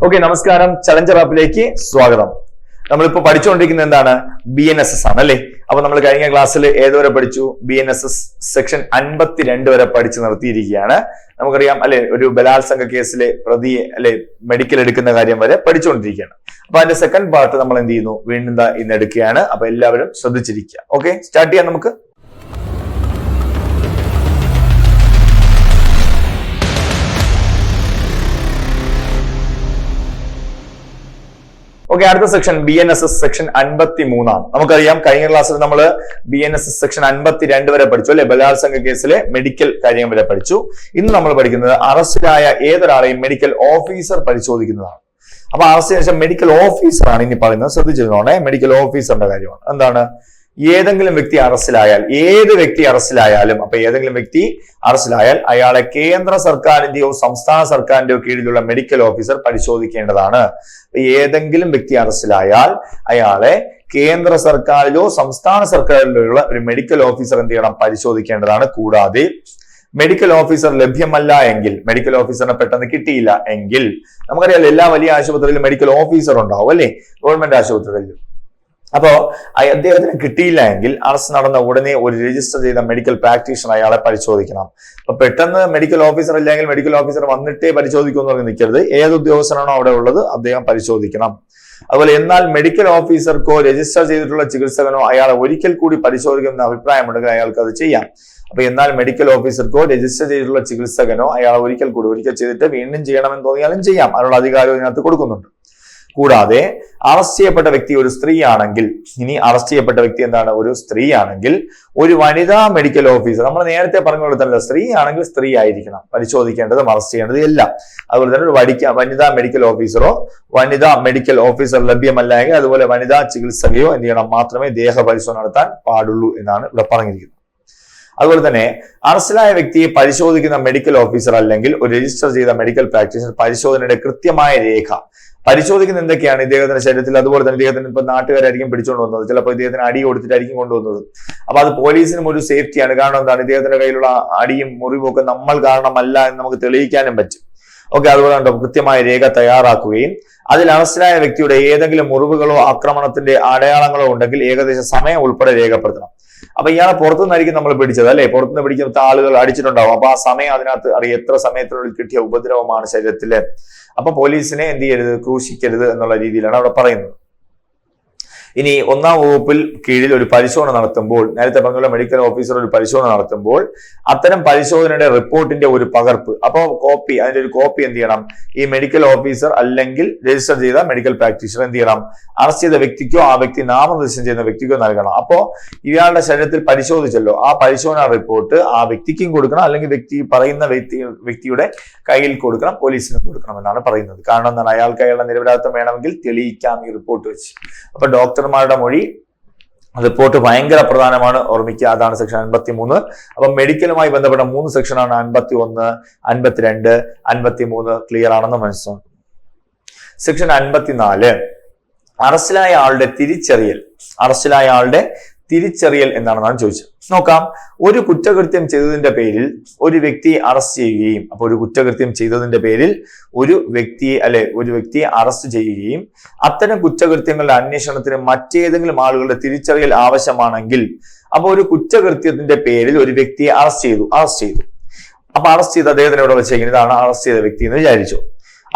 Okay, നമസ്കാരം. Challenger ആപ്പിലേക്ക് സ്വാഗതം. നമ്മളിപ്പോ പഠിച്ചുകൊണ്ടിരിക്കുന്നത് എന്താണ്? BNSS ആണ് അല്ലെ. അപ്പൊ നമ്മൾ കഴിഞ്ഞ ക്ലാസ്സിൽ ഏതുവരെ പഠിച്ചു? BNSS സെക്ഷൻ 52 വരെ പഠിച്ചു നിർത്തിയിരിക്കുകയാണ്. നമുക്കറിയാം അല്ലെ, ഒരു ബലാത്സംഗ കേസിലെ പ്രതിയെ അല്ലെ മെഡിക്കൽ എടുക്കുന്ന കാര്യം വരെ പഠിച്ചുകൊണ്ടിരിക്കുകയാണ്. അപ്പൊ അതിന്റെ സെക്കൻഡ് പാർട്ട് നമ്മൾ എന്ത് ചെയ്യുന്നു? വീണ്ടും ഇന്ന് എടുക്കുകയാണ്. അപ്പൊ എല്ലാവരും ശ്രദ്ധിച്ചിരിക്കുക. ഓക്കെ, സ്റ്റാർട്ട് ചെയ്യാം നമുക്ക്. ഓക്കെ, അടുത്ത സെക്ഷൻ BNSS സെക്ഷൻ 53 ആണ്. നമുക്കറിയാം കഴിഞ്ഞ ക്ലാസ്സിൽ നമ്മൾ BNSS സെക്ഷൻ 52 വരെ പഠിച്ചു അല്ലെ, ബലാത്സംഗ കേസിലെ മെഡിക്കൽ കാര്യങ്ങൾ വരെ പഠിച്ചു. ഇന്ന് നമ്മൾ പഠിക്കുന്നത് അറസ്റ്റിലായ ഏതൊരാളെയും മെഡിക്കൽ ഓഫീസർ പരിശോധിക്കുന്നതാണ്. അപ്പൊ അറസ്റ്റിന് ശേഷം മെഡിക്കൽ ഓഫീസർ ആണ് ഇനി പറയുന്നത്. ശ്രദ്ധിച്ചിരുന്നോണേ, മെഡിക്കൽ ഓഫീസറിന്റെ കാര്യമാണ്. എന്താണ്? ഏതെങ്കിലും വ്യക്തി അറസ്റ്റിലായാൽ, ഏത് വ്യക്തി അറസ്റ്റിലായാലും, അപ്പൊ ഏതെങ്കിലും വ്യക്തി അറസ്റ്റിലായാൽ അയാളെ കേന്ദ്ര സർക്കാരിന്റെയോ സംസ്ഥാന സർക്കാരിന്റെയോ കീഴിലുള്ള മെഡിക്കൽ ഓഫീസർ പരിശോധിക്കേണ്ടതാണ്. ഏതെങ്കിലും വ്യക്തി അറസ്റ്റിലായാൽ അയാളെ കേന്ദ്ര സർക്കാരിലോ സംസ്ഥാന സർക്കാരിലോ ഉള്ള ഒരു മെഡിക്കൽ ഓഫീസർ എന്ത് ചെയ്യണം? പരിശോധിക്കേണ്ടതാണ്. കൂടാതെ മെഡിക്കൽ ഓഫീസർ ലഭ്യമല്ല എങ്കിൽ, മെഡിക്കൽ ഓഫീസറിനെ പെട്ടെന്ന് കിട്ടിയില്ല എങ്കിൽ, നമുക്കറിയാം എല്ലാ വലിയ ആശുപത്രിയിലും മെഡിക്കൽ ഓഫീസർ ഉണ്ടാവും അല്ലെ, ഗവൺമെന്റ് ആശുപത്രികളിലും. അപ്പോ അദ്ദേഹത്തിന് കിട്ടിയില്ല എങ്കിൽ അറസ്റ്റ് നടന്ന ഉടനെ ഒരു രജിസ്റ്റർ ചെയ്ത മെഡിക്കൽ പ്രാക്ടീഷണർ അയാളെ പരിശോധിക്കണം. അപ്പൊ പെട്ടെന്ന് മെഡിക്കൽ ഓഫീസർ ഇല്ലെങ്കിൽ മെഡിക്കൽ ഓഫീസർ വന്നിട്ടേ പരിശോധിക്കുമെന്ന് പറഞ്ഞ് നിൽക്കരുത്. ഏത് ഉദ്യോഗസ്ഥനാണോ അവിടെ ഉള്ളത് അദ്ദേഹം പരിശോധിക്കണം. അതുപോലെ എന്നാൽ മെഡിക്കൽ ഓഫീസർക്കോ രജിസ്റ്റർ ചെയ്തിട്ടുള്ള ചികിത്സകനോ അയാളെ ഒരിക്കൽ കൂടി പരിശോധിക്കുന്ന അഭിപ്രായമുണ്ടെങ്കിൽ അയാൾക്ക് അത് ചെയ്യാം. അപ്പൊ എന്നാൽ മെഡിക്കൽ ഓഫീസർക്കോ രജിസ്റ്റർ ചെയ്തിട്ടുള്ള ചികിത്സകനോ അയാളെ ഒരിക്കൽ ചെയ്തിട്ട് വീണ്ടും ചെയ്യണമെന്ന് തോന്നിയാലും ചെയ്യാം. അതിനുള്ള അധികാരം ഇതിനകത്ത് കൊടുക്കുന്നുണ്ട്. കൂടാതെ അറസ്റ്റ് ചെയ്യപ്പെട്ട വ്യക്തി ഒരു സ്ത്രീ ആണെങ്കിൽ, ഇനി അറസ്റ്റ് ചെയ്യപ്പെട്ട വ്യക്തി എന്താണ്? ഒരു സ്ത്രീ ആണെങ്കിൽ ഒരു വനിതാ മെഡിക്കൽ ഓഫീസർ, നമ്മൾ നേരത്തെ പറഞ്ഞു കൊടുത്തല്ല, സ്ത്രീ ആണെങ്കിൽ സ്ത്രീ ആയിരിക്കണം പരിശോധിക്കേണ്ടതും അറസ്റ്റ് ചെയ്യേണ്ടതും എല്ലാം. അതുപോലെ തന്നെ ഒരു വനിതാ മെഡിക്കൽ ഓഫീസറോ വനിതാ മെഡിക്കൽ ഓഫീസർ ലഭ്യമല്ലെങ്കിൽ അതുപോലെ വനിതാ ചികിത്സകയോ എന്ത് ചെയ്യണം? മാത്രമേ ദേഹ പരിശോധന നടത്താൻ പാടുള്ളൂ എന്നാണ് ഇവിടെ പറഞ്ഞിരിക്കുന്നത്. അതുപോലെ തന്നെ അറസ്റ്റിലായ വ്യക്തിയെ പരിശോധിക്കുന്ന മെഡിക്കൽ ഓഫീസർ അല്ലെങ്കിൽ ഒരു രജിസ്റ്റർ ചെയ്ത മെഡിക്കൽ പ്രാക്ടീഷണർ പരിശോധനയുടെ കൃത്യമായ രേഖ പരിശോധിക്കുന്ന എന്തൊക്കെയാണ് ഇദ്ദേഹത്തിന്റെ ശരീരത്തിൽ. അതുപോലെ തന്നെ ഇദ്ദേഹത്തിന് ഇപ്പൊ നാട്ടുകാരായിരിക്കും പിടിച്ചുകൊണ്ട് വന്നത്, ചിലപ്പോൾ ഇദ്ദേഹത്തിന് അടി കൊടുത്തിട്ടായിരിക്കും കൊണ്ടുവന്നത്. അപ്പൊ അത് പോലീസിനും ഒരു സേഫ്റ്റിയാണ്. കാരണം എന്താണ്? ഇദ്ദേഹത്തിന്റെ കയ്യിലുള്ള അടിയും മുറിവും ഒക്കെ നമ്മൾ കാരണമല്ല എന്ന് നമുക്ക് തെളിയിക്കാനും പറ്റും. ഓക്കെ, അതുപോലെ ഉണ്ടോ കൃത്യമായ രേഖ തയ്യാറാക്കുകയും അതിൽ അറസ്റ്റിലായ വ്യക്തിയുടെ ഏതെങ്കിലും മുറിവുകളോ ആക്രമണത്തിന്റെ അടയാളങ്ങളോ ഉണ്ടെങ്കിൽ ഏകദേശ സമയം ഉൾപ്പെടെ രേഖപ്പെടുത്തണം. അപ്പൊ ഇയാളെ പുറത്തുനിന്നായിരിക്കും നമ്മൾ പിടിച്ചത് അല്ലെ, പുറത്തുനിന്ന് പിടിക്കുന്ന ആളുകൾ അടിച്ചിട്ടുണ്ടാവും. അപ്പൊ ആ സമയം അതിനകത്ത് അറിയാം, എത്ര സമയത്തിനുള്ളിൽ കിട്ടിയ ഉപദ്രവമാണ് ശരീരത്തില്. അപ്പൊ പോലീസിനെ എന്ത് ചെയ്യരുത്? ക്രൂശിക്കരുത് എന്നുള്ള രീതിയിലാണ് അവിടെ പറയുന്നത്. ഇനി 1-ാം വകുപ്പിൽ കീഴിൽ ഒരു പരിശോധന നടത്തുമ്പോൾ, നേരത്തെ പറഞ്ഞ മെഡിക്കൽ ഓഫീസർ ഒരു പരിശോധന നടത്തുമ്പോൾ അത്തരം പരിശോധനയുടെ റിപ്പോർട്ടിന്റെ ഒരു പകർപ്പ്, അപ്പോ കോപ്പി, അതിന്റെ ഒരു കോപ്പി എന്ത് ചെയ്യണം? ഈ മെഡിക്കൽ ഓഫീസർ അല്ലെങ്കിൽ രജിസ്റ്റർ ചെയ്ത മെഡിക്കൽ പ്രാക്ടീഷണർ എന്ത് ചെയ്യണം? അറസ്റ്റ് ചെയ്ത വ്യക്തിക്കോ ആ വ്യക്തി നാമനിർദ്ദേശം ചെയ്യുന്ന വ്യക്തിക്കോ നൽകണം. അപ്പോ ഇയാളുടെ ശരീരത്തിൽ പരിശോധിച്ചല്ലോ, ആ പരിശോധന റിപ്പോർട്ട് ആ വ്യക്തിക്കും കൊടുക്കണം, അല്ലെങ്കിൽ വ്യക്തിയുടെ കയ്യിൽ കൊടുക്കണം, പോലീസിന് കൊടുക്കണം എന്നാണ് പറയുന്നത്. കാരണം എന്താണ്? അയാൾക്ക് അയാളുടെ നിരപരാധിത്വം വേണമെങ്കിൽ തെളിയിക്കാം ഈ റിപ്പോർട്ട് വെച്ച്. അപ്പൊ ഡോക്ടർമാരുടെ മൊഴി, റിപ്പോർട്ട് ഭയങ്കര പ്രധാനമാണ്, ഓർമ്മിക്കുക. അതാണ് സെക്ഷൻ 53. അപ്പൊ മെഡിക്കലുമായി ബന്ധപ്പെട്ട 3 സെക്ഷനാണ് 51, 52, 53. ക്ലിയർ ആണെന്ന് മനസ്സിലാക്കും. സെക്ഷൻ 54 അറസ്റ്റിലായ ആളുടെ തിരിച്ചറിയൽ എന്താണെന്നാണ് ചോദിച്ചത്. നോക്കാം. ഒരു കുറ്റകൃത്യം ചെയ്തതിന്റെ പേരിൽ ഒരു വ്യക്തിയെ അറസ്റ്റ് ചെയ്യുകയും, അപ്പൊ ഒരു കുറ്റകൃത്യം ചെയ്തതിന്റെ പേരിൽ ഒരു വ്യക്തിയെ അറസ്റ്റ് ചെയ്യുകയും അത്തരം കുറ്റകൃത്യങ്ങളുടെ അന്വേഷണത്തിന് മറ്റേതെങ്കിലും ആളുകളുടെ തിരിച്ചറിയൽ ആവശ്യമാണെങ്കിൽ, അപ്പൊ ഒരു കുറ്റകൃത്യത്തിന്റെ പേരിൽ ഒരു വ്യക്തിയെ അറസ്റ്റ് ചെയ്തു. അപ്പൊ അറസ്റ്റ് ചെയ്ത് അദ്ദേഹത്തിന് ഇവിടെ വെച്ചേക്കുന്നത് ഇതാണ് അറസ്റ്റ് ചെയ്ത വ്യക്തി എന്ന് വിചാരിച്ചു.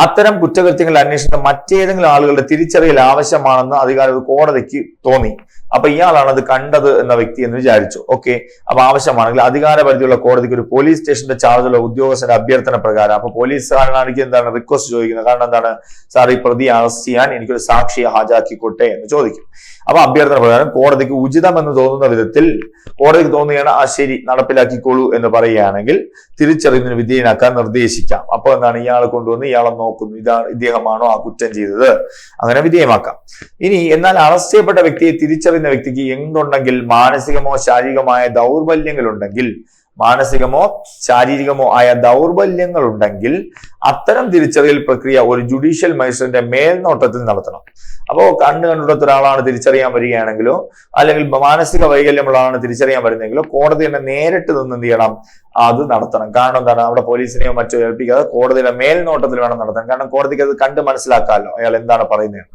അത്തരം കുറ്റകൃത്യങ്ങളുടെ അന്വേഷണത്തിന് മറ്റേതെങ്കിലും ആളുകളുടെ തിരിച്ചറിയൽ ആവശ്യമാണെന്ന് കോടതിക്ക് തോന്നി. അപ്പൊ ഇയാളാണ് അത് കണ്ടത് എന്ന വ്യക്തി എന്ന് വിചാരിച്ചു. ഓക്കെ, അപ്പൊ ആവശ്യമാണെങ്കിൽ അധികാരപരിധിയുള്ള കോടതിക്ക് ഒരു പോലീസ് സ്റ്റേഷന്റെ ചാർജുള്ള ഉദ്യോഗസ്ഥന്റെ അഭ്യർത്ഥന പ്രകാരം, അപ്പൊ പോലീസുകാരനാണെങ്കിൽ എന്താണ് റിക്വസ്റ്റ് ചോദിക്കുന്നത്? കാരണം എന്താണ്? സാർ, ഈ പ്രതി അറസ്റ്റ് ചെയ്യാൻ എനിക്കൊരു സാക്ഷിയെ ഹാജരാക്കിക്കോട്ടെ എന്ന് ചോദിക്കും. അപ്പൊ അഭ്യർത്ഥന പ്രകാരം കോടതിക്ക് ഉചിതമെന്ന് തോന്നുന്ന വിധത്തിൽ കോടതിക്ക് തോന്നുകയാണ് ആ ശരി നടപ്പിലാക്കിക്കോളൂ എന്ന് പറയുകയാണെങ്കിൽ തിരിച്ചറിയുന്നതിന് വിധേയനാക്കാൻ നിർദ്ദേശിക്കാം. അപ്പൊ എന്താണ്? ഇയാളെ കൊണ്ടുവന്ന് ഇയാളെ നോക്കുന്നു, ഇദ്ദേഹമാണോ ആ കുറ്റം ചെയ്തത്, അങ്ങനെ വിധേയമാക്കാം. ഇനി എന്നാൽ അറസ്റ്റ് ചെയ്യപ്പെട്ട വ്യക്തിയെ തിരിച്ചറിയുന്ന വ്യക്തിക്ക് എന്തുണ്ടെങ്കിൽ മാനസികമോ ശാരീരികമായ ദൗർബല്യങ്ങൾ ഉണ്ടെങ്കിൽ മാനസികമോ ശാരീരികമോ ആയ ദൗർബല്യങ്ങൾ ഉണ്ടെങ്കിൽ അത്തരം തിരിച്ചറിയൽ പ്രക്രിയ ഒരു ജുഡീഷ്യൽ മജിസ്ട്രേറ്റിന്റെ മേൽനോട്ടത്തിൽ നടത്തണം. അപ്പോ കണ്ടുകൊണ്ടിടത്ത ഒരാളാണ് തിരിച്ചറിയാൻ വരികയാണെങ്കിലോ അല്ലെങ്കിൽ മാനസിക വൈകല്യമുള്ള ആളാണ് തിരിച്ചറിയാൻ വരുന്നെങ്കിലോ കോടതി തന്നെ നേരിട്ട് നിന്ന് എന്ത് ചെയ്യണം, അത് നടത്തണം. കാരണം എന്താണ്, അവിടെ പോലീസിനെയോ മറ്റോ ഏൽപ്പിക്കാതെ കോടതിയുടെ മേൽനോട്ടത്തിൽ വേണം നടത്താൻ. കാരണം കോടതിക്ക് അത് കണ്ട് മനസ്സിലാക്കാമല്ലോ അയാൾ എന്താണ് പറയുന്നത്.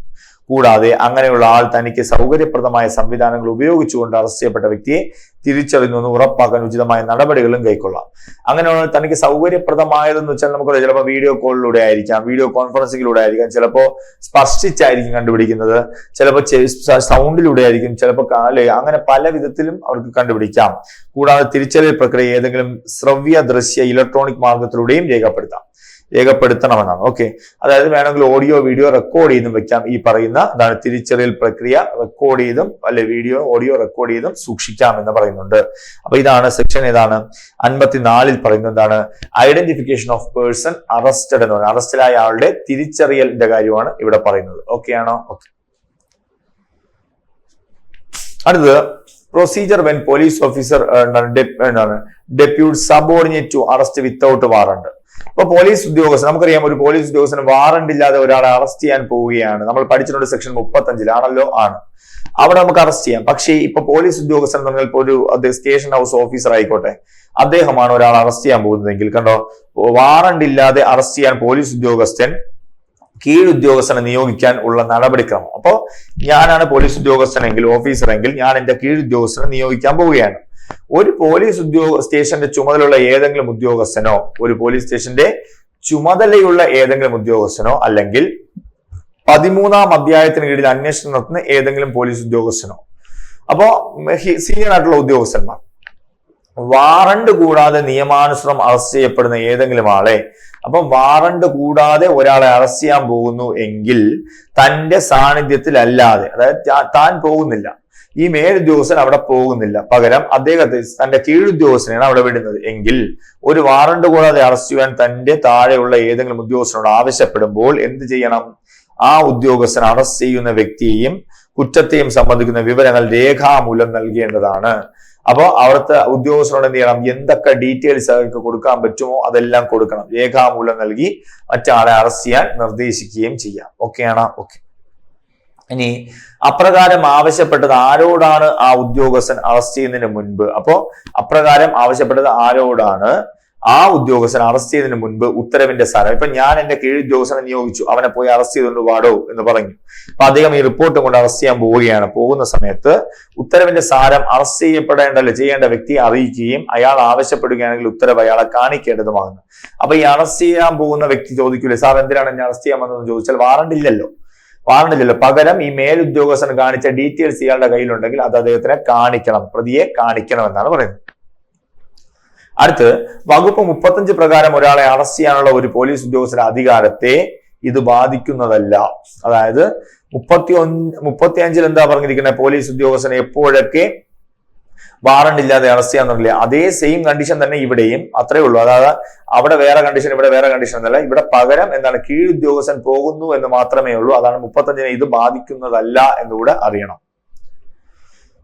കൂടാതെ അങ്ങനെയുള്ള ആൾ തനിക്ക് സൗകര്യപ്രദമായ സംവിധാനങ്ങൾ ഉപയോഗിച്ചുകൊണ്ട് അറസ്റ്റ് ചെയ്യപ്പെട്ട വ്യക്തിയെ തിരിച്ചറിയുന്നു ഉറപ്പാക്കാൻ ഉചിതമായ നടപടികളും കൈക്കൊള്ളാം. അങ്ങനെയുള്ള തനിക്ക് സൗകര്യപ്രദമായതെന്ന് വെച്ചാൽ നമുക്ക് ചിലപ്പോൾ വീഡിയോ കോളിലൂടെ ആയിരിക്കാം, വീഡിയോ കോൺഫറൻസിങ്ങിലൂടെ ആയിരിക്കാം, ചിലപ്പോൾ സ്പർശിച്ചായിരിക്കും കണ്ടുപിടിക്കുന്നത്, ചിലപ്പോൾ സൗണ്ടിലൂടെ ആയിരിക്കും, ചിലപ്പോൾ അങ്ങനെ പല വിധത്തിലും അവർക്ക് കണ്ടുപിടിക്കാം. കൂടാതെ തിരിച്ചറിയൽ പ്രക്രിയ ഏതെങ്കിലും ശ്രവ്യ ദൃശ്യ ഇലക്ട്രോണിക് മാർഗത്തിലൂടെയും രേഖപ്പെടുത്തണമെന്നാണ്. ഓക്കെ, അതായത് വേണമെങ്കിൽ ഓഡിയോ വീഡിയോ റെക്കോർഡ് ചെയ്തും വെക്കാം. ഈ പറയുന്ന എന്താണ് തിരിച്ചറിയൽ പ്രക്രിയ റെക്കോർഡ് ചെയ്തും അല്ലെ വീഡിയോ ഓഡിയോ റെക്കോർഡ് ചെയ്തും സൂക്ഷിക്കാം എന്ന് പറയുന്നുണ്ട്. അപ്പൊ ഇതാണ് സെക്ഷൻ ഏതാണ് 54 പറയുന്നത് എന്താണ്, ഐഡന്റിഫിക്കേഷൻ ഓഫ് പേഴ്സൺ അറസ്റ്റഡ് എന്ന് പറയുന്നത്. അറസ്റ്റിലായ ആളുടെ തിരിച്ചറിയലിന്റെ കാര്യമാണ് ഇവിടെ പറയുന്നത്. ഓക്കെ ആണോ? ഓക്കെ. അടുത്തത് procedure when police officer depute subordinate to arrest without warrant. അപ്പൊ പോലീസ് ഉദ്യോഗസ്ഥൻ, നമുക്കറിയാം ഒരു പോലീസ് ഉദ്യോഗസ്ഥന് വാറണ്ട് ഇല്ലാതെ ഒരാളെ അറസ്റ്റ് ചെയ്യാൻ പോവുകയാണ്. നമ്മൾ പഠിച്ചിട്ടുണ്ട് സെക്ഷൻ 35 ആണ്. അവിടെ നമുക്ക് അറസ്റ്റ് ചെയ്യാം. പക്ഷേ ഇപ്പൊ പോലീസ് ഉദ്യോഗസ്ഥൻ എന്ന് പറഞ്ഞാൽ ഒരു സ്റ്റേഷൻ ഹൗസ് ഓഫീസർ ആയിക്കോട്ടെ, അദ്ദേഹമാണ് ഒരാൾ അറസ്റ്റ് ചെയ്യാൻ പോകുന്നതെങ്കിൽ കണ്ടോ, വാറണ്ട് ഇല്ലാതെ അറസ്റ്റ് ചെയ്യാൻ പോലീസ് ഉദ്യോഗസ്ഥൻ കീഴുദ്യോഗസ്ഥനെ നിയോഗിക്കാൻ ഉള്ള നടപടിക്രമം. അപ്പോ ഞാനാണ് പോലീസ് ഉദ്യോഗസ്ഥനെങ്കിൽ ഓഫീസറെങ്കിൽ ഞാൻ എന്റെ കീഴുദ്യോഗസ്ഥനെ നിയോഗിക്കാൻ പോവുകയാണ്. ഒരു പോലീസ് സ്റ്റേഷന്റെ ചുമതലയുള്ള ഏതെങ്കിലും ഉദ്യോഗസ്ഥനോ ഒരു പോലീസ് സ്റ്റേഷന്റെ ചുമതലയുള്ള ഏതെങ്കിലും ഉദ്യോഗസ്ഥനോ അല്ലെങ്കിൽ 13-ാം അധ്യായത്തിന് കീഴിൽ അന്വേഷണം നടത്തുന്ന ഏതെങ്കിലും പോലീസ് ഉദ്യോഗസ്ഥനോ, അപ്പോ സീനിയർ ആയിട്ടുള്ള ഉദ്യോഗസ്ഥന്മാർ വാറണ്ട് കൂടാതെ നിയമാനുസൃതം അറസ്റ്റ് ചെയ്യപ്പെടുന്ന ഏതെങ്കിലും ആളെ, അപ്പൊ വാറണ്ട് കൂടാതെ ഒരാളെ അറസ്റ്റ് ചെയ്യാൻ പോകുന്നു എങ്കിൽ തന്റെ സാന്നിധ്യത്തിലല്ലാതെ, അതായത് താൻ പോകുന്നില്ല, ഈ മേലുദ്യോഗസ്ഥൻ അവിടെ പോകുന്നില്ല, പകരം അദ്ദേഹത്തെ തന്റെ കീഴുദ്യോഗസ്ഥനെയാണ് അവിടെ വിടുന്നത് എങ്കിൽ ഒരു വാറണ്ട് കൂടാതെ അറസ്റ്റ് ചെയ്യാൻ തന്റെ താഴെയുള്ള ഏതെങ്കിലും ഉദ്യോഗസ്ഥനോട് ആവശ്യപ്പെടുമ്പോൾ എന്ത് ചെയ്യണം, ആ ഉദ്യോഗസ്ഥൻ അറസ്റ്റ് ചെയ്യുന്ന വ്യക്തിയെയും കുറ്റത്തെയും സംബന്ധിക്കുന്ന വിവരങ്ങൾ രേഖാമൂലം നൽകേണ്ടതാണ്. അപ്പൊ അവിടുത്തെ ഉദ്യോഗസ്ഥനോട് എന്ത് ചെയ്യണം, എന്തൊക്കെ ഡീറ്റെയിൽസ് അവർക്ക് കൊടുക്കാൻ പറ്റുമോ അതെല്ലാം കൊടുക്കണം, രേഖാമൂലം നൽകി മറ്റാളെ അറസ്റ്റ് ചെയ്യാൻ നിർദ്ദേശിക്കുകയും ചെയ്യാം. ഓക്കെയാണോ? ഓക്കെ. ഇനി അപ്രകാരം ആവശ്യപ്പെട്ടത് ആരോടാണ് ആ ഉദ്യോഗസ്ഥൻ അറസ്റ്റ് ചെയ്യുന്നതിന് മുൻപ്, അപ്പോ അപ്രകാരം ആവശ്യപ്പെട്ടത് ആരോടാണ് ആ ഉദ്യോഗസ്ഥൻ അറസ്റ്റ് ചെയ്യുന്നതിന് മുൻപ് ഉത്തരവിന്റെ സാരം. ഇപ്പൊ ഞാൻ എന്റെ കീഴുദ്യോഗസ്ഥനെ നിയോഗിച്ചു, അവനെ പോയി അറസ്റ്റ് ചെയ്തുകൊണ്ട് വാടോ എന്ന് പറഞ്ഞു. അപ്പൊ അദ്ദേഹം ഈ റിപ്പോർട്ടും കൊണ്ട് അറസ്റ്റ് ചെയ്യാൻ പോവുകയാണ്. പോകുന്ന സമയത്ത് ഉത്തരവിന്റെ സാരം അറസ്റ്റ് ചെയ്യേണ്ട വ്യക്തിയെ അറിയിക്കുകയും അയാൾ ആവശ്യപ്പെടുകയാണെങ്കിൽ ഉത്തരവ് അയാളെ കാണിക്കേണ്ടതുമാകുന്നു. അപ്പൊ ഈ അറസ്റ്റ് ചെയ്യാൻ പോകുന്ന വ്യക്തി ചോദിക്കൂലേ, സാർ എന്തിനാണ് എന്നെ അറസ്റ്റ് ചെയ്യാൻ വന്നതെന്ന് ചോദിച്ചാൽ വാറണ്ട് ഇല്ലല്ലോ. പകരം ഈ മേലുദ്യോഗസ്ഥൻ കാണിച്ച ഡീറ്റെയിൽസ് ഇയാളുടെ കയ്യിലുണ്ടെങ്കിൽ അത് അദ്ദേഹത്തിനെ കാണിക്കണം, പ്രതിയെ കാണിക്കണം എന്നാണ് പറയുന്നത്. അടുത്ത് വകുപ്പ് 35 പ്രകാരം ഒരാളെ അറസ്റ്റ് ചെയ്യാനുള്ള ഒരു പോലീസ് ഉദ്യോഗസ്ഥന്റെ അധികാരത്തെ ഇത് ബാധിക്കുന്നതല്ല. അതായത് 35 എന്താ പറഞ്ഞിരിക്കുന്നത്, പോലീസ് ഉദ്യോഗസ്ഥനെ എപ്പോഴൊക്കെ വാറണ്ട് ഇല്ലാതെ അറസ്റ്റ് ചെയ്യാന്നില്ല, അതേ സെയിം കണ്ടീഷൻ തന്നെ ഇവിടെയും, അത്രേ ഉള്ളൂ. അതായത് അവിടെ വേറെ കണ്ടീഷൻ ഇവിടെ വേറെ കണ്ടീഷൻ എന്നല്ല, ഇവിടെ പകരം എന്താണ് കീഴുദ്യോഗസ്ഥൻ പോകുന്നു എന്ന് മാത്രമേ ഉള്ളൂ. അതാണ് 35 ഇത് ബാധിക്കുന്നതല്ല എന്നുകൂടെ അറിയണം.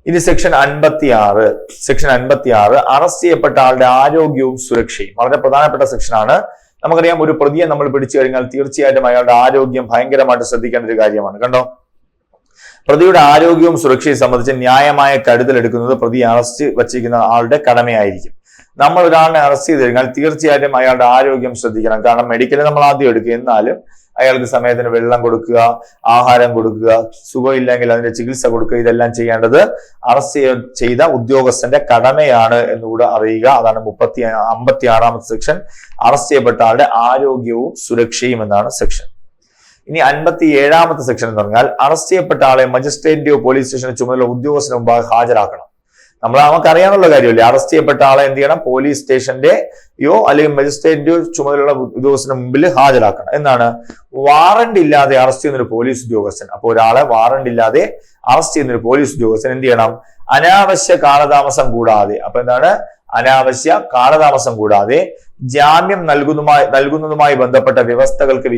ഇനി സെക്ഷൻ 56 അറസ്റ്റ് ചെയ്യപ്പെട്ട ആളുടെ ആരോഗ്യവും സുരക്ഷയും വളരെ പ്രധാനപ്പെട്ട സെക്ഷനാണ്. നമുക്കറിയാം ഒരു പ്രതിയെ നമ്മൾ പിടിച്ചു കഴിഞ്ഞാൽ തീർച്ചയായിട്ടും അയാളുടെ ആരോഗ്യം ഭയങ്കരമായിട്ട് ശ്രദ്ധിക്കേണ്ട ഒരു കാര്യമാണ്. കണ്ടോ, പ്രതിയുടെ ആരോഗ്യവും സുരക്ഷയും സംബന്ധിച്ച് ന്യായമായ കരുതൽ എടുക്കുന്നത് പ്രതി അറസ്റ്റ് വച്ചിരിക്കുന്ന ആളുടെ കടമയായിരിക്കും. നമ്മൾ ഒരാളിനെ അറസ്റ്റ് ചെയ്ത് കഴിഞ്ഞാൽ തീർച്ചയായിട്ടും അയാളുടെ ആരോഗ്യം ശ്രദ്ധിക്കണം. കാരണം മെഡിക്കൽ നമ്മൾ ആദ്യം എടുക്കുക, എന്നാലും അയാൾക്ക് സമയത്തിന് വെള്ളം കൊടുക്കുക, ആഹാരം കൊടുക്കുക, സുഖമില്ലെങ്കിൽ അതിന്റെ ചികിത്സ കൊടുക്കുക, ഇതെല്ലാം ചെയ്യേണ്ടത് അറസ്റ്റ് ചെയ്ത ഉദ്യോഗസ്ഥന്റെ കടമയാണ് എന്നുകൂടെ അറിയുക. അതാണ് 56ാമത്തെ സെക്ഷൻ, അറസ്റ്റ് ചെയ്യപ്പെട്ട ആളുടെ ആരോഗ്യവും സുരക്ഷയും എന്നാണ് സെക്ഷൻ. ഇനി 57ാമത്തെ സെക്ഷൻ എന്ന് പറഞ്ഞാൽ അറസ്റ്റ് ചെയ്യപ്പെട്ട ആളെ മജിസ്ട്രേറ്റിന്റെയോ പോലീസ് സ്റ്റേഷന്റെ ചുമതല ഉദ്യോഗസ്ഥന് മുമ്പാകെ ഹാജരാക്കണം. നമുക്ക് അറിയാനുള്ള കാര്യമല്ലേ, അറസ്റ്റ് ചെയ്യപ്പെട്ട ആളെ എന്ത് ചെയ്യണം, പോലീസ് സ്റ്റേഷന്റെയോ അല്ലെങ്കിൽ മജിസ്ട്രേറ്റിന്റെയോ ചുമതലയുള്ള ഉദ്യോഗസ്ഥന് മുമ്പിൽ ഹാജരാക്കണം. എന്നാണ് വാറണ്ട് ഇല്ലാതെ അറസ്റ്റ് ചെയ്യുന്ന ഒരു പോലീസ് ഉദ്യോഗസ്ഥൻ, അപ്പോൾ ഒരാളെ വാറണ്ട് ഇല്ലാതെ അറസ്റ്റ് ചെയ്യുന്ന ഒരു പോലീസ് ഉദ്യോഗസ്ഥൻ എന്ത് ചെയ്യണം, അനാവശ്യ കാലതാമസം കൂടാതെ, അപ്പൊ എന്താണ് അനാവശ്യ കാലതാമസം കൂടാതെ ജാമ്യം നൽകുന്നതുമായി ബന്ധപ്പെട്ട വ്യവസ്ഥകൾക്ക്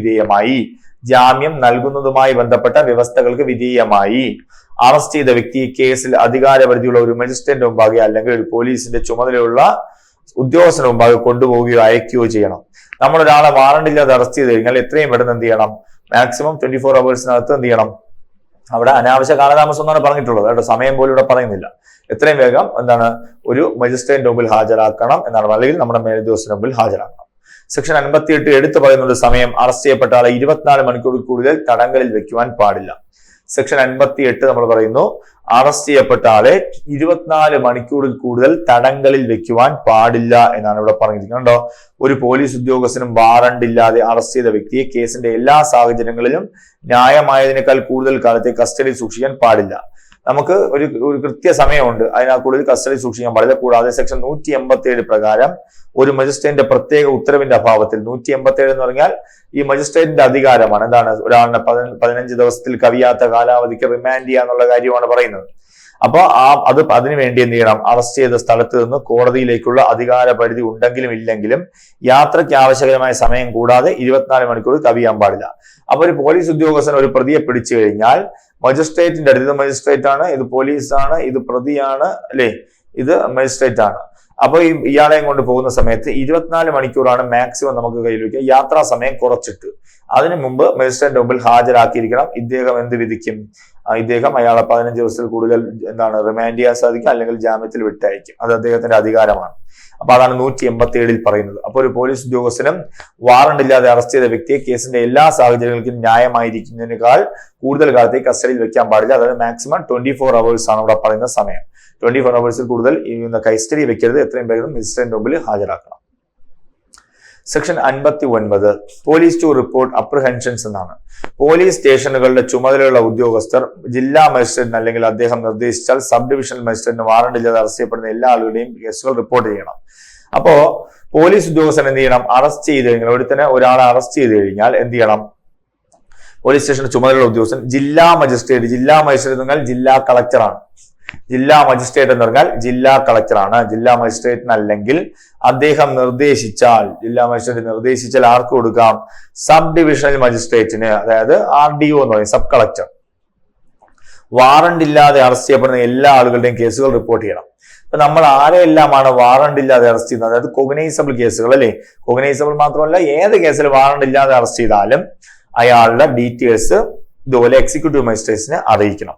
വിധേയമായി അറസ്റ്റ് ചെയ്ത വ്യക്തി കേസിൽ അധികാരപരിധിയുള്ള ഒരു മജിസ്ട്രേറ്റ് മുമ്പാകെ അല്ലെങ്കിൽ ഒരു പോലീസിന്റെ ചുമതലയുള്ള ഉദ്യോഗസ്ഥന് മുമ്പാകെ കൊണ്ടുപോവുകയോ അയക്കുകയോ ചെയ്യണം. നമ്മൾ ഒരാളെ വാറണ്ട് ഇല്ലാതെ അറസ്റ്റ് ചെയ്ത് കഴിഞ്ഞാൽ എത്രയും പെട്ടെന്ന് എന്ത് ചെയ്യണം? മാക്സിമം 24 hours എന്ത് ചെയ്യണം? അവിടെ അനാവശ്യ കാലതാമസം എന്നാണ് പറഞ്ഞിട്ടുള്ളത് കേട്ടോ, സമയം പോലും ഇവിടെ പറയുന്നില്ല. എത്രയും വേഗം എന്താണ് ഒരു മജിസ്ട്രേറ്റിന്റെ മുമ്പിൽ ഹാജരാക്കണം എന്നാണ്, അല്ലെങ്കിൽ നമ്മുടെ മേലുദ്യോഗസ്ഥന് മുമ്പിൽ ഹാജരാക്കണം. സെക്ഷൻ 58 എടുത്തു പറയുന്നത് സമയം അറസ്റ്റ് ചെയ്യപ്പെട്ട ആളെ 24 മണിക്കൂറിൽ കൂടുതൽ തടങ്കലിൽ വെക്കുവാൻ പാടില്ല. സെക്ഷൻ 58 നമ്മൾ പറയുന്നു അറസ്റ്റ് ചെയ്യപ്പെട്ട ആളെ 24 മണിക്കൂറിൽ കൂടുതൽ തടങ്കലിൽ വെക്കുവാൻ പാടില്ല എന്നാണ് ഇവിടെ പറഞ്ഞിരിക്കുന്നത്. ഒരു പോലീസ് ഉദ്യോഗസ്ഥനും വാറണ്ട് ഇല്ലാതെ അറസ്റ്റ് ചെയ്ത വ്യക്തിയെ കേസിന്റെ എല്ലാ സാഹചര്യങ്ങളിലും ന്യായമായതിനേക്കാൾ കൂടുതൽ കാലത്തെ കസ്റ്റഡിയിൽ സൂക്ഷിക്കാൻ പാടില്ല. നമുക്ക് ഒരു കൃത്യസമയമുണ്ട്, അതിനാൽ കൂടുതൽ കസ്റ്റഡി സൂക്ഷിക്കാൻ പാടില്ല. കൂടാതെ സെക്ഷൻ 187 പ്രകാരം ഒരു മജിസ്ട്രേറ്റിന്റെ പ്രത്യേക ഉത്തരവിന്റെ അഭാവത്തിൽ, 187 എന്ന് പറഞ്ഞാൽ ഈ മജിസ്ട്രേറ്റിന്റെ അധികാരമാണ്. എന്താണ്? ഒരാളിനെ 15 ദിവസത്തിൽ കവിയാത്ത കാലാവധിക്ക് റിമാൻഡ് ചെയ്യാന്നുള്ള കാര്യമാണ് പറയുന്നത്. അപ്പൊ അതിനുവേണ്ടി എന്ത് ചെയ്യണം? അറസ്റ്റ് ചെയ്ത സ്ഥലത്ത് നിന്ന് കോടതിയിലേക്കുള്ള അധികാര പരിധി ഉണ്ടെങ്കിലും ഇല്ലെങ്കിലും യാത്രയ്ക്ക് ആവശ്യകരമായ സമയം കൂടാതെ 24 മണിക്കൂർ കവിയാൻ പാടില്ല. അപ്പൊ ഒരു പോലീസ് ഉദ്യോഗസ്ഥൻ ഒരു പ്രതിയെ പിടിച്ചു കഴിഞ്ഞാൽ മജിസ്ട്രേറ്റിന്റെ അടുത്ത്, ഇത് മജിസ്ട്രേറ്റ് ആണ്, ഇത് പോലീസാണ്, ഇത് പ്രതിയാണ്, അല്ലെ, ഇത് മജിസ്ട്രേറ്റ് ആണ്. അപ്പൊ ഇയാളെയും കൊണ്ട് പോകുന്ന സമയത്ത് 24 മണിക്കൂറാണ് മാക്സിമം നമുക്ക് കയ്യിൽ വയ്ക്കുക. യാത്രാ സമയം കുറച്ചിട്ട് അതിനു മുമ്പ് മജിസ്ട്രേറ്റിന്റെ മുമ്പിൽ ഹാജരാക്കിയിരിക്കണം. ഇദ്ദേഹം എന്ത് വിധിക്കും? ഇദ്ദേഹം അയാളെ 15 ദിവസത്തിൽ കൂടുതൽ റിമാൻഡ് ചെയ്യാൻ സാധിക്കും, അല്ലെങ്കിൽ ജാമ്യത്തിൽ വിട്ടയക്കും. അത് അദ്ദേഹത്തിന്റെ അധികാരമാണ്. അപ്പൊ അതാണ് 187 പറയുന്നത്. അപ്പൊ ഒരു പോലീസ് ഉദ്യോഗസ്ഥനും വാറണ്ട് ഇല്ലാതെ അറസ്റ്റ് ചെയ്ത വ്യക്തിയെ കേസിന്റെ എല്ലാ സാഹചര്യങ്ങൾക്കും ന്യായമായിരിക്കുന്നതിനേക്കാൾ കൂടുതൽ കാലത്തേക്ക് കസ്റ്റഡിയിൽ വെക്കാൻ പാടില്ല. അതായത് മാക്സിമം 24 hours ആണ് ഇവിടെ പറയുന്ന സമയം. 24 hours കൂടുതൽ കസ്റ്റഡി വെക്കരുത്. എത്രയും വേഗം മജിസ്ട്രേറ്റിന്റെ മുമ്പിൽ ഹാജരാക്കണം. Section 59 police to report apprehensions എന്നാണ്. പോലീസ് സ്റ്റേഷനുകളുടെ ചുമതലയുള്ള ഉദ്യോഗസ്ഥർ ജില്ലാ മജിസ്ട്രേറ്റിന് അല്ലെങ്കിൽ അദ്ദേഹം നിർദ്ദേശിച്ചാൽ സബ് ഡിവിഷണൽ മജിസ്ട്രേറ്റിന് വാറണ്ട് ഇല്ലാതെ അറസ്റ്റ് ചെയ്യപ്പെടുന്ന എല്ലാ ആളുകളുടെയും കേസുകൾ റിപ്പോർട്ട് ചെയ്യണം. അപ്പോ പോലീസ് ഉദ്യോഗസ്ഥൻ എന്ത് ചെയ്യണം? അറസ്റ്റ് ചെയ്ത് കഴിഞ്ഞാൽ, ഒരാളെ അറസ്റ്റ് ചെയ്ത് കഴിഞ്ഞാൽ എന്ത് ചെയ്യണം? പോലീസ് സ്റ്റേഷന്റെ ചുമതലയുള്ള ഉദ്യോഗസ്ഥൻ ജില്ലാ മജിസ്ട്രേറ്റ് എന്ന് പറഞ്ഞാൽ ജില്ലാ കളക്ടറാണ്. ജില്ലാ മജിസ്ട്രേറ്റ് എന്ന് പറഞ്ഞാൽ ജില്ലാ കളക്ടറാണ്. ജില്ലാ മജിസ്ട്രേറ്റിന് അല്ലെങ്കിൽ അദ്ദേഹം നിർദ്ദേശിച്ചാൽ ആർക്ക് കൊടുക്കാം? സബ് ഡിവിഷണൽ മജിസ്ട്രേറ്റിന്, അതായത് RDO എന്ന് പറയും, സബ് കളക്ടർ. വാറണ്ട് ഇല്ലാതെ അറസ്റ്റ് ചെയ്യപ്പെടുന്ന എല്ലാ ആളുകളുടെയും കേസുകൾ റിപ്പോർട്ട് ചെയ്യണം. അപ്പൊ നമ്മൾ ആരെയെല്ലാമാണ് വാറണ്ട് ഇല്ലാതെ അറസ്റ്റ് ചെയ്യുന്നത്? അതായത് കോഗ്നൈസബിൾ കേസുകൾ, അല്ലെ, കോഗ്നൈസബിൾ മാത്രമല്ല ഏത് കേസിൽ വാറണ്ട് ഇല്ലാതെ അറസ്റ്റ് ചെയ്താലും അയാളുടെ ഡീറ്റെയിൽസ് ഇതുപോലെ എക്സിക്യൂട്ടീവ് മജിസ്ട്രേറ്റ്സിനെ അറിയിക്കണം.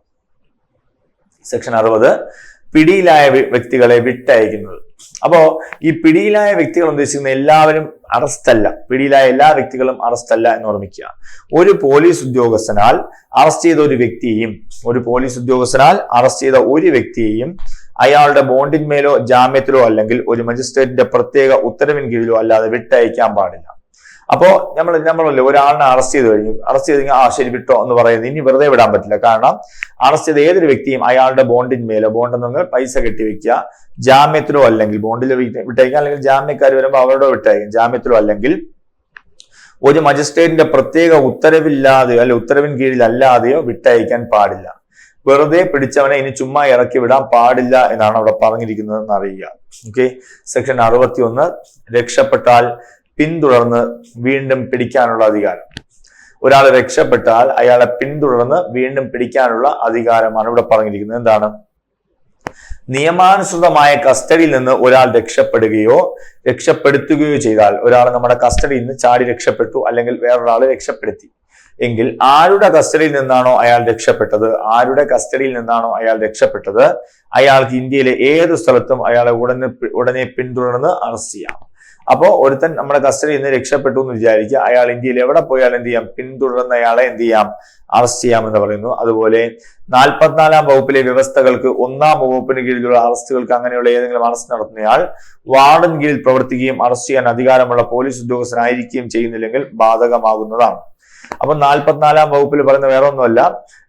സെക്ഷൻ 60 പിടിയിലായ വ്യക്തികളെ വിട്ടയക്കുന്നത്. അപ്പോ ഈ പിടിയിലായ വ്യക്തികൾ ഉദ്ദേശിക്കുന്ന എല്ലാവരും അറസ്റ്റ് അല്ല, പിടിയിലായ എല്ലാ വ്യക്തികളും അറസ്റ്റ് അല്ല എന്ന് ഓർമ്മിക്കുക. ഒരു പോലീസ് ഉദ്യോഗസ്ഥനാൽ അറസ്റ്റ് ചെയ്ത ഒരു വ്യക്തിയെയും അയാളുടെ ബോണ്ടിന്മേലോ ജാമ്യത്തിലോ അല്ലെങ്കിൽ ഒരു മജിസ്ട്രേറ്റിന്റെ പ്രത്യേക ഉത്തരവിൻ കീഴിലോ അല്ലാതെ വിട്ടയക്കാൻ പാടില്ല. അപ്പോ നമ്മളല്ലേ ഒരാളിനെ അറസ്റ്റ് ചെയ്ത് കഴിഞ്ഞാൽ ശരി വിട്ടോ എന്ന് പറയുന്നത് ഇനി വെറുതെ വിടാൻ പറ്റില്ല. കാരണം അറസ്റ്റ് ചെയ്ത ഏതൊരു വ്യക്തിയും അയാളുടെ ബോണ്ടിന്മേലോ, ബോണ്ട് എന്ന് പറഞ്ഞാൽ പൈസ കെട്ടിവെക്കുക, ജാമ്യത്തിലോ അല്ലെങ്കിൽ ബോണ്ടിൽ വിട്ടയക്കാം, അല്ലെങ്കിൽ ജാമ്യക്കാർ വരുമ്പോൾ അവരോട് വിട്ടയക്കും, ജാമ്യത്തിലോ അല്ലെങ്കിൽ ഒരു മജിസ്ട്രേറ്റിന്റെ പ്രത്യേക ഉത്തരവില്ലാതെയോ അല്ലെ ഉത്തരവിൻ കീഴിലല്ലാതെയോ വിട്ടയക്കാൻ പാടില്ല. വെറുതെ പിടിച്ചവനെ ഇനി ചുമ്മാ ഇറക്കി വിടാൻ പാടില്ല എന്നാണ് അവിടെ പറഞ്ഞിരിക്കുന്നതെന്ന് അറിയുക. ഓക്കെ. സെക്ഷൻ 61 രക്ഷപ്പെട്ടാൽ പിന്തുടർന്ന് വീണ്ടും പിടിക്കാനുള്ള അധികാരം. ഒരാൾ രക്ഷപ്പെട്ടാൽ അയാളെ പിന്തുടർന്ന് വീണ്ടും പിടിക്കാനുള്ള അധികാരമാണ് ഇവിടെ പറഞ്ഞിരിക്കുന്നത്. എന്താണ്? നിയമാനുസൃതമായ കസ്റ്റഡിയിൽ നിന്ന് ഒരാൾ രക്ഷപ്പെടുത്തുകയോ ചെയ്താൽ, ഒരാൾ നമ്മുടെ കസ്റ്റഡിയിൽ നിന്ന് ചാടി രക്ഷപ്പെട്ടു അല്ലെങ്കിൽ വേറൊരാൾ രക്ഷപ്പെടുത്തി എങ്കിൽ ആരുടെ കസ്റ്റഡിയിൽ നിന്നാണോ അയാൾ രക്ഷപ്പെട്ടത് അയാൾക്ക് ഇന്ത്യയിലെ ഏത് സ്ഥലത്തും അയാളെ ഉടനെ പിന്തുടർന്ന് അറസ്റ്റ് ചെയ്യാം. അപ്പോ ഒരുത്തൻ നമ്മുടെ കസ്റ്റഡിയിൽ നിന്ന് രക്ഷപ്പെട്ടു എന്ന് വിചാരിക്കുക, അയാൾ ഇന്ത്യയിൽ എവിടെ പോയാൽ എന്ത് ചെയ്യാം? പിന്തുടർന്ന അയാളെ എന്ത് ചെയ്യാം? അറസ്റ്റ് ചെയ്യാമെന്ന് പറയുന്നു. അതുപോലെ 44-ാം വകുപ്പിലെ വ്യവസ്ഥകൾക്ക് 1-ാം വകുപ്പിന് കീഴിലുള്ള അറസ്റ്റുകൾക്ക് അങ്ങനെയുള്ള ഏതെങ്കിലും അറസ്റ്റ് നടത്തുന്നയാൾ വാർഡൻ കീഴിൽ പ്രവർത്തിക്കുകയും അറസ്റ്റ് ചെയ്യാൻ അധികാരമുള്ള പോലീസ് ഉദ്യോഗസ്ഥനായിരിക്കുകയും ചെയ്യുന്നില്ലെങ്കിൽ ബാധകമാകുന്നതാണ്. അപ്പൊ 44-ാം വകുപ്പിൽ പറയുന്ന വേറെ ഒന്നുമല്ല,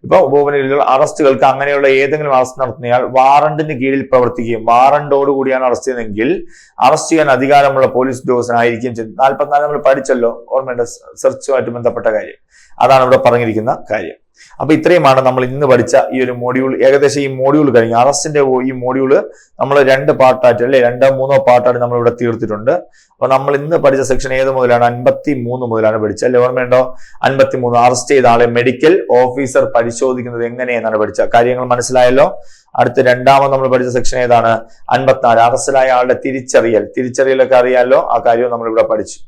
ഇപ്പൊ വകുപ്പിനുള്ള അറസ്റ്റുകൾക്ക് അങ്ങനെയുള്ള ഏതെങ്കിലും അറസ്റ്റ് നടത്തുന്നയാൾ വാറണ്ടിന് കീഴിൽ പ്രവർത്തിക്കുകയും വാറണ്ടോട് കൂടിയാണ് അറസ്റ്റ് ചെയ്യുന്നതെങ്കിൽ അറസ്റ്റ് ചെയ്യാൻ അധികാരമുള്ള പോലീസ് ഉദ്യോഗസ്ഥനായിരിക്കും. 44 നമ്മൾ പഠിച്ചല്ലോ, ഓർമ്മയുണ്ട്, സെർച്ചുമായിട്ട് ബന്ധപ്പെട്ട കാര്യം. അതാണ് ഇവിടെ പറഞ്ഞിരിക്കുന്ന കാര്യം. അപ്പൊ ഇത്രയുമാണ് നമ്മൾ ഇന്ന് പഠിച്ച ഈ ഒരു മോഡ്യൂൾ. ഏകദേശം ഈ മോഡ്യൂൾ കഴിഞ്ഞു. അറസ്റ്റിന്റെ ഈ മോഡ്യൂള് നമ്മൾ 2 പാർട്ടായിട്ട്, അല്ലെ 2-3 പാർട്ടായിട്ട് നമ്മൾ ഇവിടെ തീർത്തിട്ടുണ്ട്. അപ്പൊ നമ്മൾ ഇന്ന് പഠിച്ച സെക്ഷൻ ഏത് മുതലാണ്? 53 മുതലാണ് പഠിച്ചത്, അല്ലെ? ഓർമ്മയുണ്ടോ? 53 അറസ്റ്റ് ചെയ്ത ആളെ മെഡിക്കൽ ഓഫീസർ പരിശോധിക്കുന്നത് എങ്ങനെയെന്നാണ് പഠിച്ച കാര്യങ്ങൾ. മനസ്സിലായല്ലോ? അടുത്ത രണ്ടാമത് നമ്മൾ പഠിച്ച സെക്ഷൻ ഏതാണ്? 54 അറസ്റ്റിലായ ആളുടെ തിരിച്ചറിയലൊക്കെ അറിയാലോ, ആ കാര്യവും നമ്മൾ ഇവിടെ പഠിച്ചു.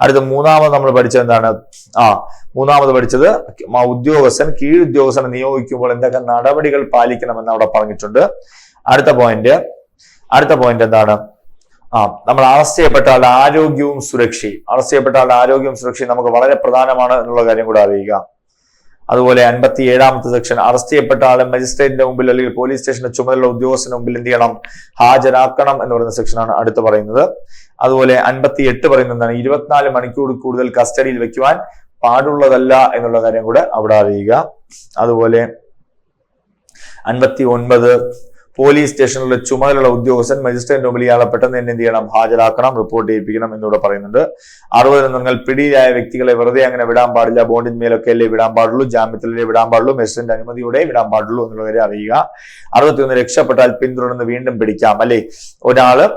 അടുത്ത മൂന്നാമത് നമ്മൾ പഠിച്ചത് എന്താണ്? മൂന്നാമത് പഠിച്ചത് ഉദ്യോഗസ്ഥൻ കീഴുദ്യോഗസ്ഥനെ നിയോഗിക്കുമ്പോൾ എന്തൊക്കെ നടപടികൾ പാലിക്കണമെന്ന് അവിടെ പറഞ്ഞിട്ടുണ്ട്. അടുത്ത പോയിന്റ് എന്താണ്? നമ്മൾ അറസ്റ്റ് ചെയ്യപ്പെട്ട ആളുടെ ആരോഗ്യവും സുരക്ഷയും നമുക്ക് വളരെ പ്രധാനമാണ് എന്നുള്ള കാര്യം കൂടെ അറിയുക. അതുപോലെ 57ാമത്തെ സെക്ഷൻ അറസ്റ്റ് ചെയ്യപ്പെട്ട ആളെ മജിസ്ട്രേറ്റിന്റെ മുമ്പിൽ അല്ലെങ്കിൽ പോലീസ് സ്റ്റേഷന്റെ ചുമതല ഉദ്യോഗസ്ഥന്റെ മുമ്പിൽ എന്ത് ചെയ്യണം? ഹാജരാക്കണം എന്ന് പറയുന്ന സെക്ഷനാണ് അടുത്ത് പറയുന്നത്. അതുപോലെ 58 പറയുന്നത് എന്താണ്? 24 മണിക്കൂർ കൂടുതൽ കസ്റ്റഡിയിൽ വെക്കുവാൻ പാടുള്ളതല്ല എന്നുള്ള കാര്യം കൂടെ അവിടെ അറിയുക. അതുപോലെ 59 പോലീസ് സ്റ്റേഷനിലെ ചുമതലയുള്ള ഉദ്യോഗസ്ഥൻ മജിസ്ട്രേറ്റിന്റെ മുമ്പിൽ ഇയാളെ പെട്ടെന്ന് തന്നെ എന്ത് ചെയ്യണം? ഹാജരാക്കണം, റിപ്പോർട്ട് ചെയ്യിപ്പിക്കണം എന്നിവിടെ പറയുന്നുണ്ട്. 60 നിങ്ങൾ പിടിയിലായ വ്യക്തികളെ വെറുതെ അങ്ങനെ വിടാൻ പാടില്ല, ബോണ്ടിന്മേലൊക്കെ അല്ലേ വിടാൻ പാടുള്ളൂ, ജാമ്യത്തിലേ വിടാൻ പാടുള്ളൂ, മജിസ്ട്രേറ്റിന്റെ അനുമതിയോടെ വിടാൻ പാടുള്ളൂ എന്നുള്ള കാര്യം അറിയുക. 61 രക്ഷപ്പെട്ടാൽ പിന്തുടർന്ന് വീണ്ടും പിടിക്കാം, അല്ലെ? ഒരാള്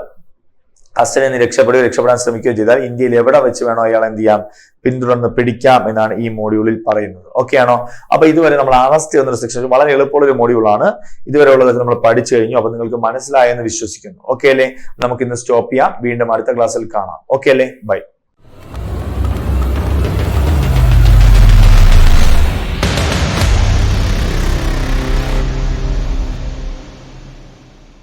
കസ്റ്റഡിയിൽ നിന്ന് രക്ഷപ്പെടാൻ ശ്രമിക്കുകയോ ചെയ്താൽ ഇന്ത്യയിൽ എവിടെ വെച്ച് വേണോ അയാൾ എന്ത് ചെയ്യാം? പിന്തുടർന്ന് പിടിക്കാം എന്നാണ് ഈ മോഡ്യൂളിൽ പറയുന്നത്. ഓക്കെ ആണോ? അപ്പൊ ഇതുവരെ നമ്മൾ അറസ്റ്റ് എന്നൊരു സെക്ഷൻ വളരെ എളുപ്പമുള്ള ഒരു മോഡ്യൂളാണ്. ഇതുവരെ ഉള്ളതൊക്കെ നമ്മൾ പഠിച്ചു കഴിഞ്ഞു. അപ്പൊ നിങ്ങൾക്ക് മനസ്സിലായെന്ന് വിശ്വസിക്കുന്നു. ഓക്കെ അല്ലേ? നമുക്ക് ഇന്ന് സ്റ്റോപ്പ് ചെയ്യാം. വീണ്ടും അടുത്ത ക്ലാസ്സിൽ കാണാം. ഓക്കെ അല്ലേ? ബൈ.